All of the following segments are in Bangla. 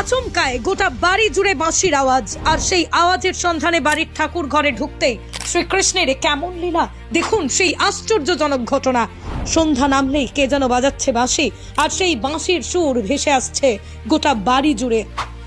আচমকায় গোটা বাড়ি জুড়ে বাঁশির আওয়াজ, আর সেই আওয়াজের সন্ধানে বাড়ির ঠাকুর ঘরে ঢুকতেই শ্রীকৃষ্ণের কেমন লীলা দেখুন। সেই আশ্চর্যজনক ঘটনা, সন্ধ্যা নামলেই কে যেন বাজাচ্ছে বাঁশি, আর সেই বাঁশির সুর ভেসে আসছে গোটা বাড়ি জুড়ে।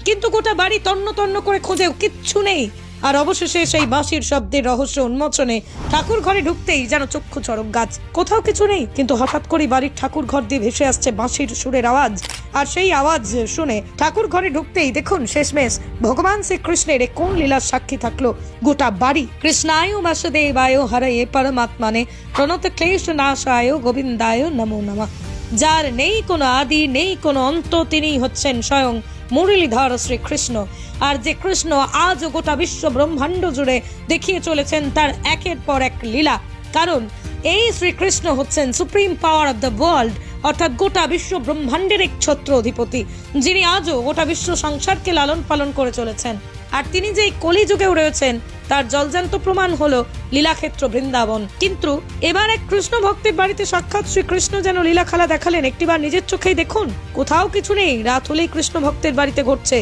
কিন্তু গোটা বাড়ি তন্ন তন্ন করে খোঁজেও কিচ্ছু নেই। আর অবশেষে সেই বাঁশির শব্দের রহস্য উন্মোচনে ঠাকুর ঘরে ঢুকতেই যেন চক্ষু চড়ক গাছ, কোথাও কিছু নেই। কিন্তু হঠাৎ করে বাড়ির ঠাকুর ঘর দিয়ে ভেসে আসছে বাঁশির সুরের আওয়াজ, আর সেই আওয়াজ শুনে ঠাকুর ঘরে ঢুকতেই দেখুন শেষমেশ ভগবান শ্রীকৃষ্ণের কোন লীলার সাক্ষী থাকলো গোটা বাড়ি। কৃষ্ণায় বাসুদেবায় হরয়ে পরমাত্মানে প্রণত ক্লেশ নাশায় গোবিন্দায় নমো নমঃ। যার নেই কোনো আদি নেই কোনো অন্ত, তিনি হচ্ছেন স্বয়ং মুরলীধর শ্রীকৃষ্ণ। আর যে কৃষ্ণ আজ গোটা বিশ্ব ব্রহ্মাণ্ড জুড়ে দেখিয়ে চলেছেন তার একের পর এক লীলা। কারণ এই শ্রীকৃষ্ণ হচ্ছেন supreme power of the world, অর্থাৎ গোটা বিশ্ব ব্রহ্মাণ্ডের এক ছত্র অধিপতি, যিনি আজও গোটা বিশ্ব সংসারকে লালন পালন করে চলেছেন। আর তিনি যে কলিযুগেও রয়েছেন তার জলজান্ত প্রমাণ হলো লীলাক্ষেত্র বৃন্দাবন। কিন্তু এবার এক কৃষ্ণ ভক্তের বাড়িতে সাক্ষাৎ শ্রীকৃষ্ণ যেন লীলা খেলা দেখালেন। একটিবার নিজের চোখেই দেখুন, কোথাও কিছু নেই, রাত হলেই কৃষ্ণ ভক্তের বাড়িতে ঘটছে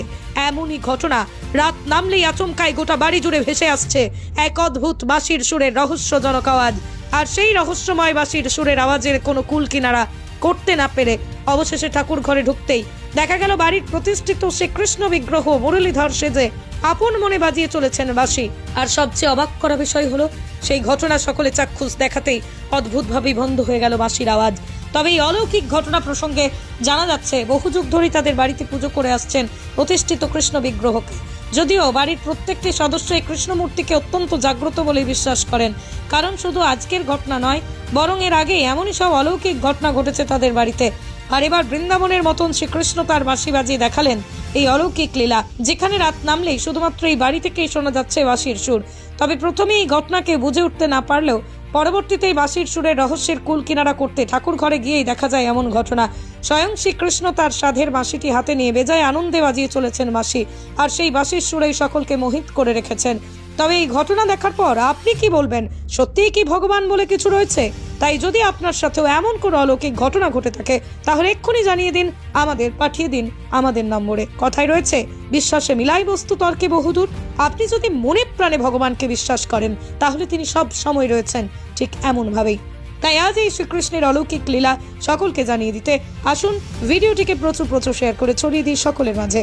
এমনই ঘটনা। রাত নামলেই আচমকায় গোটা বাড়ি জুড়ে ভেসে আসছে এক অদ্ভুত বাঁশির সুরের রহস্যজনক আওয়াজ। আর সেই রহস্যময় বাঁশির সুরের আওয়াজের কোনো কুল কিনারা করতে না পেরে অবশেষে ঠাকুর ঘরে ঢুকতেই দেখা গেল বাড়ির প্রতিষ্ঠিত শ্রীকৃষ্ণ বিগ্রহ মুরলীধর সেজে আপন মনে বাজিয়ে চলেছেন বাঁশি। আর সবচেয়ে অবাক করা বিষয় হলো, সেই ঘটনা সকলে চাক্ষুষ দেখাতেই অদ্ভুতভাবে বন্ধ হয়ে গেল বাঁশির আওয়াজ। তবে এই অলৌকিক ঘটনা প্রসঙ্গে জানা যাচ্ছে বহু যুগ ধরেই তাদের বাড়িতে পুজো করে আসছেন প্রতিষ্ঠিত কৃষ্ণ বিগ্রহকে। যদিও বাড়ির প্রত্যেকটি সদস্য এই কৃষ্ণমূর্তিকে অত্যন্ত জাগ্রত বলে বিশ্বাস করেন। কারণ শুধু আজকের ঘটনা নয়, বরং এর আগে এমনই সব অলৌকিক ঘটনা ঘটেছে তাদের বাড়িতে। আর এবার বৃন্দাবনের মতন শ্রীকৃষ্ণ তার বাঁশি বাজিয়ে দেখালেন এই অলৌকিক লীলা, যেখানে রাত নামলেই শুধুমাত্র এই বাড়ি থেকেই শোনা যাচ্ছে বাঁশির সুর। তবে প্রথমে এই ঘটনাকে বুঝে উঠতে না পারলেও পরবর্তীতে এই বাঁশির সুরের রহস্যের কুল কিনারা করতে ঠাকুর ঘরে গিয়েই দেখা যায় এমন ঘটনা। স্বয়ং শ্রীকৃষ্ণ তার সাধের বাঁশিটি হাতে নিয়ে বেজায় আনন্দে বাজিয়ে চলেছেন বাঁশি, আর সেই বাঁশির সুরেই সকলকে মোহিত করে রেখেছেন। তবে এই ঘটনা দেখার পর আপনি কি বলবেন? সত্যিই কি ভগবান বলে কিছু রয়েছে? তাই যদি আপনার সাথেও এমন কোনো অলৌকিক ঘটনা ঘটে থাকে তাহলে এক্ষুনি জানিয়ে দিন, আমাদের পাঠিয়ে দিন আমাদের নম্বরে। কথায় রয়েছে, বিশ্বাসে মিলাই বস্তু তর্কে বহুদূর। আপনি যদি মনে প্রাণে ভগবানকে বিশ্বাস করেন তাহলে তিনি সব সময় রয়েছেন ঠিক এমন ভাবেই। তাই আজ এই শ্রীকৃষ্ণের অলৌকিক লীলা সকলকে জানিয়ে দিতে আসুন ভিডিওটিকে প্রচুর শেয়ার করে ছড়িয়ে দিই সকলের মাঝে।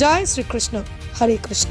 জয় শ্রীকৃষ্ণ, হরে কৃষ্ণ।